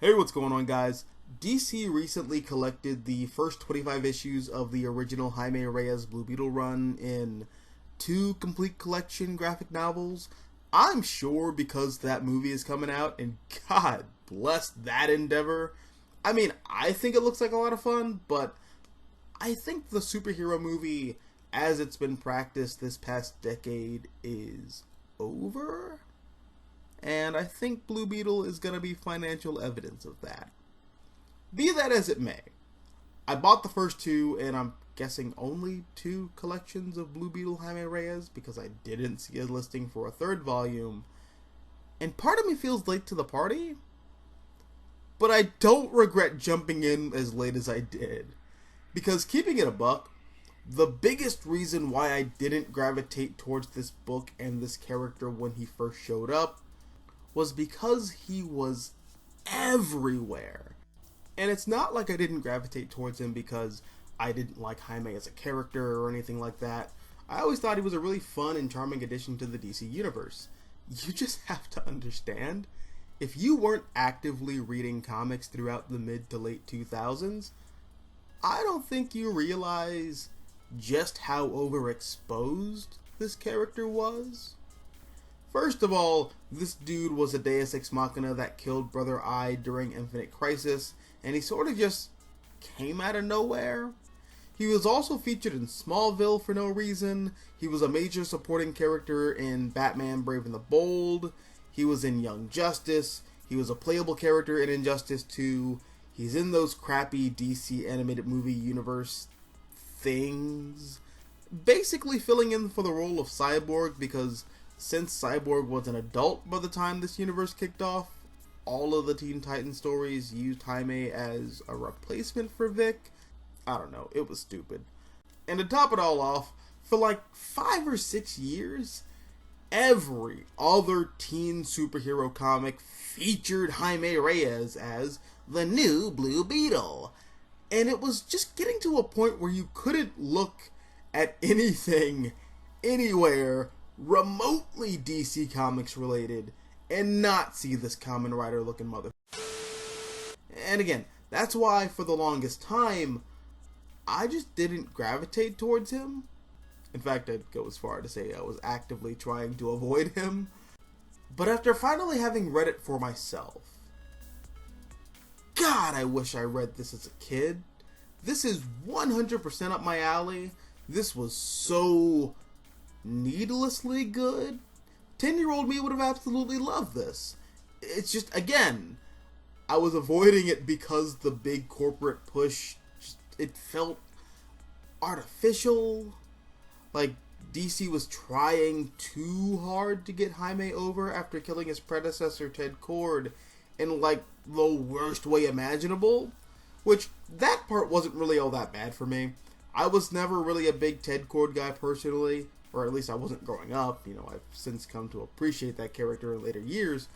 Hey, what's going on, guys? DC recently collected the first 25 issues of the original Jaime Reyes Blue Beetle run in two complete collection graphic novels. I'm sure because that movie is coming out, and God bless that endeavor. I mean, I think it looks like a lot of fun, but I think the superhero movie, as it's been practiced this past decade, is over. And I think Blue Beetle is going to be financial evidence of that. Be that as it may, I bought the first two, and I'm guessing only two collections of Blue Beetle Jaime Reyes because I didn't see a listing for a third volume. And part of me feels late to the party, but I don't regret jumping in as late as I did. Because keeping it a buck, the biggest reason why I didn't gravitate towards this book and this character when he first showed up was because he was everywhere. And it's not like I didn't gravitate towards him because I didn't like Jaime as a character or anything like that. I always thought he was a really fun and charming addition to the DC universe. You just have to understand, if you weren't actively reading comics throughout the mid to late 2000s, I don't think you realize just how overexposed this character was. First of all, this dude was a Deus Ex Machina that killed Brother Eye during Infinite Crisis, and he sort of just came out of nowhere. He was also featured in Smallville for no reason. He was a major supporting character in Batman Brave and the Bold. He was in Young Justice. He was a playable character in Injustice 2. He's in those crappy DC animated movie universe things. Basically filling in for the role of Cyborg because since Cyborg was an adult by the time this universe kicked off, all of the Teen Titans stories used Jaime as a replacement for Vic. I don't know, it was stupid. And to top it all off, for like 5 or 6 years, every other teen superhero comic featured Jaime Reyes as the new Blue Beetle. And it was just getting to a point where you couldn't look at anything, anywhere, remotely DC Comics related and not see this Kamen Rider looking mother. And again, that's why for the longest time I just didn't gravitate towards him. In fact, I'd go as far to say I was actively trying to avoid him. But after finally having read it for myself, God, I wish I read this as a kid. This is 100% up my alley. This was so needlessly good. 10-year-old me would have absolutely loved this. It's just, again, I was avoiding it because the big corporate push, it felt artificial. Like DC was trying too hard to get Jaime over after killing his predecessor Ted Kord in like the worst way imaginable. Which, that part wasn't really all that bad for me. I was never really a big Ted Kord guy personally, or at least I wasn't growing up. You know, I've since come to appreciate that character in later years.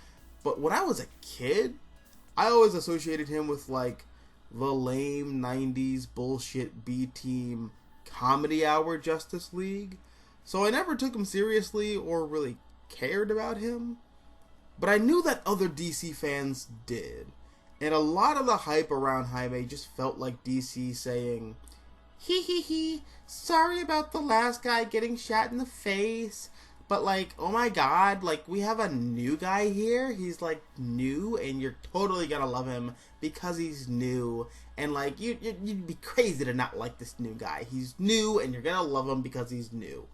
But when I was a kid, I always associated him with like the lame 90s bullshit B-team comedy hour Justice League. So I never took him seriously or really cared about him. But I knew that other DC fans did. And a lot of the hype around Jaime just felt like DC saying, hee hee hee, sorry about the last guy getting shot in the face, but like, oh my god, like, we have a new guy here, he's like new, and you're totally gonna love him because he's new, and like, you'd be crazy to not like this new guy. He's new, and you're gonna love him because he's new.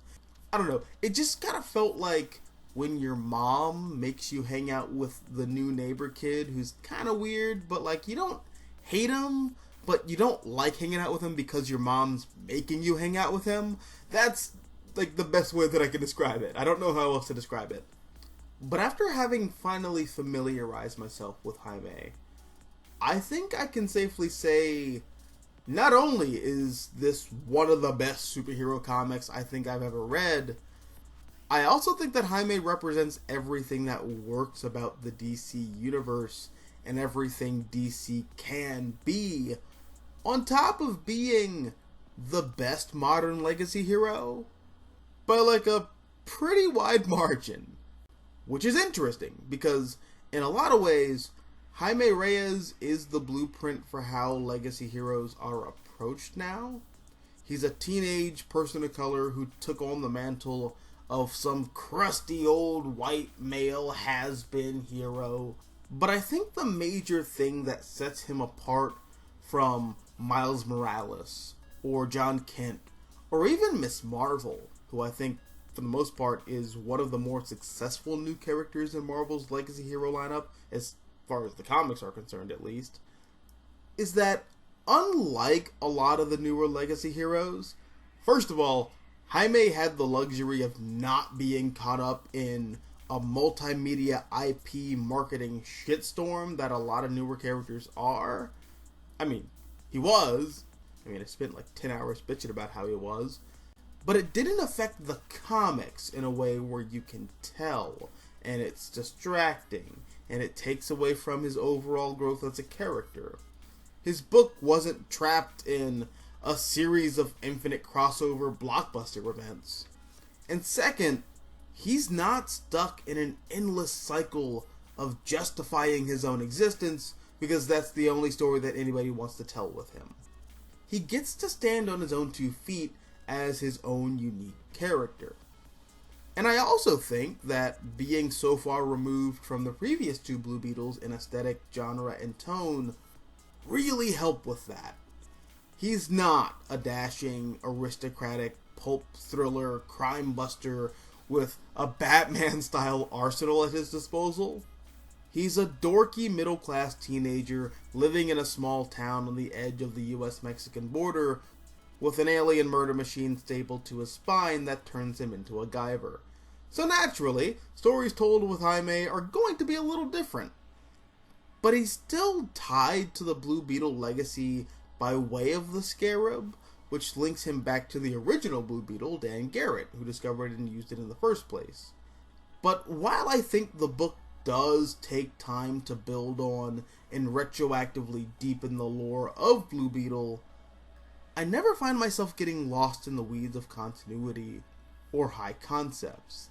I don't know, it just kind of felt like when your mom makes you hang out with the new neighbor kid who's kind of weird, but like, you don't hate him, but you don't like hanging out with him because your mom's making you hang out with him. That's like the best way that I can describe it. I don't know how else to describe it. But after having finally familiarized myself with Jaime, I think I can safely say not only is this one of the best superhero comics I think I've ever read, I also think that Jaime represents everything that works about the DC universe and everything DC can be, on top of being the best modern legacy hero by like a pretty wide margin. Which is interesting because in a lot of ways Jaime Reyes is the blueprint for how legacy heroes are approached now. He's a teenage person of color who took on the mantle of some crusty old white male has-been hero. But I think the major thing that sets him apart from Miles Morales, or John Kent, or even Miss Marvel, who I think for the most part is one of the more successful new characters in Marvel's legacy hero lineup, as far as the comics are concerned at least, is that unlike a lot of the newer legacy heroes, first of all, Jaime had the luxury of not being caught up in a multimedia IP marketing shitstorm that a lot of newer characters are. I mean, he was. I spent like 10 hours bitching about how he was. But it didn't affect the comics in a way where you can tell, and it's distracting, and it takes away from his overall growth as a character. His book wasn't trapped in a series of infinite crossover blockbuster events. And second, he's not stuck in an endless cycle of justifying his own existence because that's the only story that anybody wants to tell with him. He gets to stand on his own 2 feet as his own unique character. And I also think that being so far removed from the previous 2 Blue Beetles in aesthetic, genre, and tone really help with that. He's not a dashing, aristocratic, pulp thriller, crime buster with a Batman-style arsenal at his disposal. He's a dorky middle-class teenager living in a small town on the edge of the US-Mexican border with an alien murder machine stapled to his spine that turns him into a Guyver. So naturally, stories told with Jaime are going to be a little different. But he's still tied to the Blue Beetle legacy by way of the Scarab, which links him back to the original Blue Beetle, Dan Garrett, who discovered it and used it in the first place. But while I think the book does take time to build on and retroactively deepen the lore of Blue Beetle, I never find myself getting lost in the weeds of continuity or high concepts.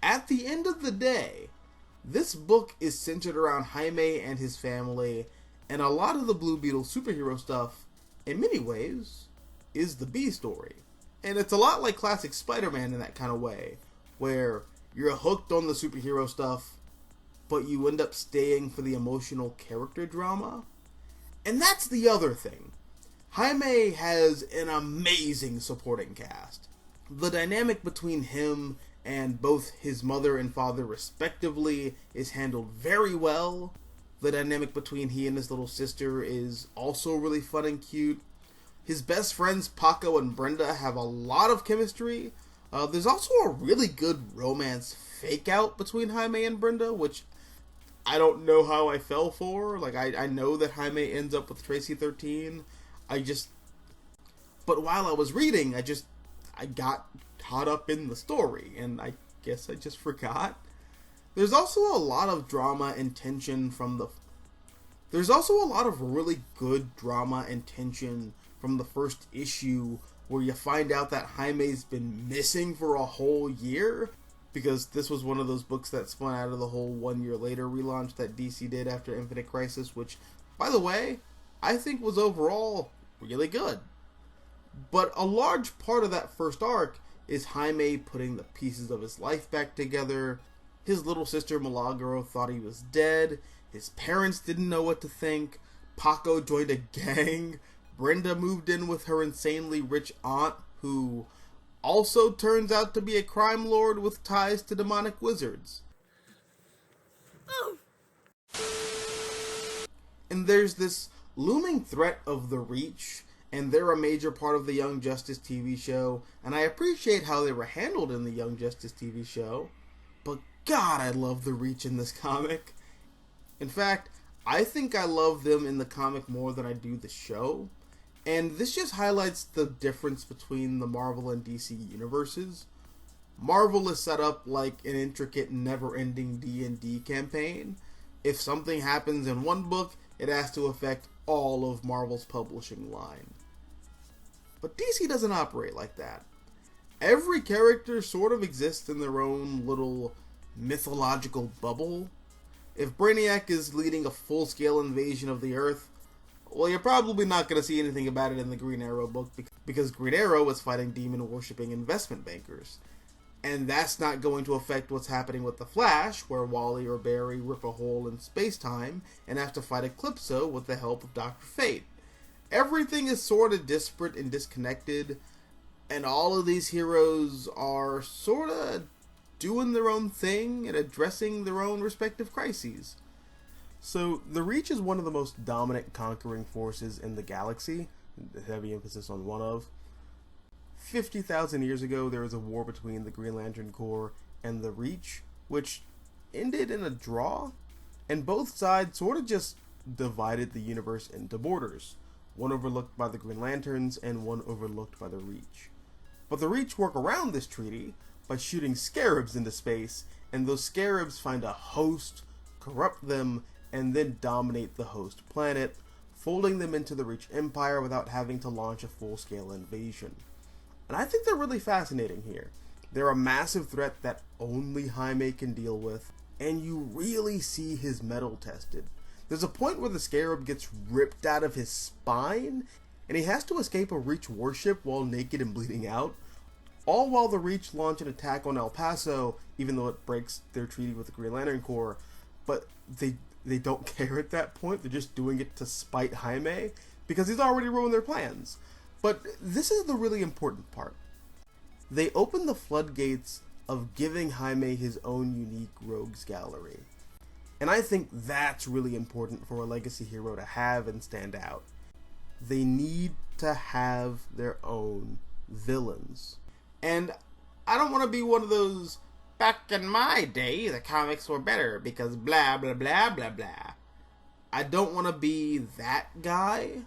At the end of the day, this book is centered around Jaime and his family, and a lot of the Blue Beetle superhero stuff, in many ways, is the B story. And it's a lot like classic Spider-Man in that kind of way, where you're hooked on the superhero stuff, but you end up staying for the emotional character drama. And that's the other thing. Jaime has an amazing supporting cast. The dynamic between him and both his mother and father respectively is handled very well. The dynamic between he and his little sister is also really fun and cute. His best friends Paco and Brenda have a lot of chemistry. There's also a really good romance fake out between Jaime and Brenda, which I don't know how I fell for. Like, I know that Jaime ends up with Tracy 13. But while I was reading, I got caught up in the story, and I guess I just forgot. There's also a lot of drama and tension There's also a lot of really good drama and tension from the first issue, where you find out that Jaime's been missing for a whole year, because this was one of those books that spun out of the whole 1 year later relaunch that DC did after Infinite Crisis, which, by the way, I think was overall really good. But a large part of that first arc is Jaime putting the pieces of his life back together. His little sister Milagro thought he was dead. His parents didn't know what to think. Paco joined a gang. Brenda moved in with her insanely rich aunt, who also turns out to be a crime lord with ties to demonic wizards. And there's this looming threat of the Reach, and they're a major part of the Young Justice TV show, and I appreciate how they were handled in the Young Justice TV show, but God, I love the Reach in this comic. In fact, I think I love them in the comic more than I do the show, and this just highlights the difference between the Marvel and DC universes. Marvel is set up like an intricate, never-ending D&D campaign. If something happens in one book, it has to affect all of Marvel's publishing line. But DC doesn't operate like that. Every character sort of exists in their own little mythological bubble. If Brainiac is leading a full-scale invasion of the Earth, well, you're probably not going to see anything about it in the Green Arrow book, because Green Arrow is fighting demon-worshipping investment bankers. And that's not going to affect what's happening with the Flash, where Wally or Barry rip a hole in space-time and have to fight Eclipso with the help of Dr. Fate. Everything is sort of disparate and disconnected, and all of these heroes are sort of doing their own thing and addressing their own respective crises. So, the Reach is one of the most dominant conquering forces in the galaxy, heavy emphasis on one of. 50,000 years ago, there was a war between the Green Lantern Corps and the Reach, which ended in a draw, and both sides sort of just divided the universe into borders, one overlooked by the Green Lanterns and one overlooked by the Reach. But the Reach work around this treaty by shooting scarabs into space, and those scarabs find a host, corrupt them, and then dominate the host planet, folding them into the Reach Empire without having to launch a full-scale invasion. And I think they're really fascinating here. They're a massive threat that only Jaime can deal with, and you really see his mettle tested. There's a point where the scarab gets ripped out of his spine, and he has to escape a Reach warship while naked and bleeding out, all while the Reach launch an attack on El Paso, even though it breaks their treaty with the Green Lantern Corps. But they don't care at that point. They're just doing it to spite Jaime, because he's already ruined their plans. But this is the really important part. They open the floodgates of giving Jaime his own unique rogues gallery. And I think that's really important for a legacy hero to have and stand out. They need to have their own villains. And I don't want to be one of those, back in my day, the comics were better because blah, blah, blah, blah, blah. I don't want to be that guy.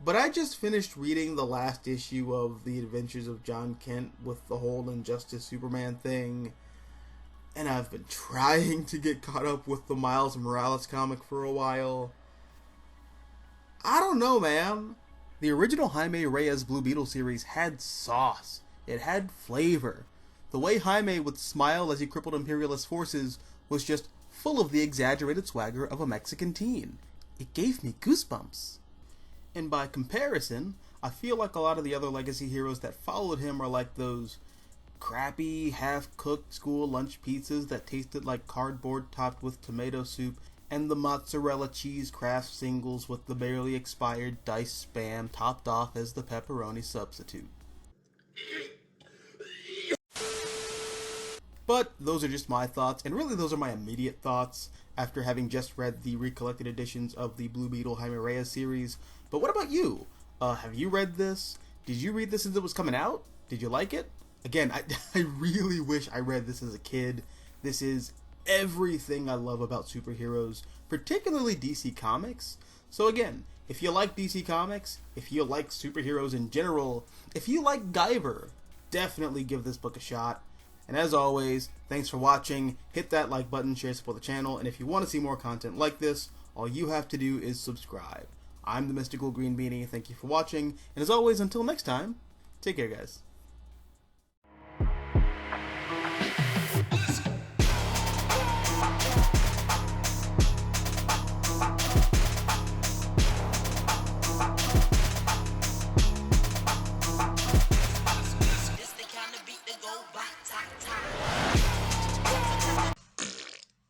But I just finished reading the last issue of The Adventures of John Kent with the whole Injustice Superman thing. And I've been trying to get caught up with the Miles Morales comic for a while. I don't know, man. The original Jaime Reyes Blue Beetle series had sauce. It had flavor. The way Jaime would smile as he crippled imperialist forces was just full of the exaggerated swagger of a Mexican teen. It gave me goosebumps. And by comparison, I feel like a lot of the other legacy heroes that followed him are like those crappy, half-cooked school lunch pizzas that tasted like cardboard topped with tomato soup, and the mozzarella cheese craft singles with the barely expired diced spam topped off as the pepperoni substitute. But those are just my thoughts, and really those are my immediate thoughts after having just read the recollected editions of the Blue Beetle Jaime Reyes series. But what about you? Have you read this? Did you read this as it was coming out? Did you like it? Again, I really wish I read this as a kid. This is everything I love about superheroes, particularly DC Comics. So again, if you like DC Comics, if you like superheroes in general, if you like Guyver, definitely give this book a shot. And as always, thanks for watching. Hit that like button, share, support the channel, and if you want to see more content like this, all you have to do is subscribe. I'm the Mystical Green Beanie, thank you for watching, and as always, until next time, take care guys.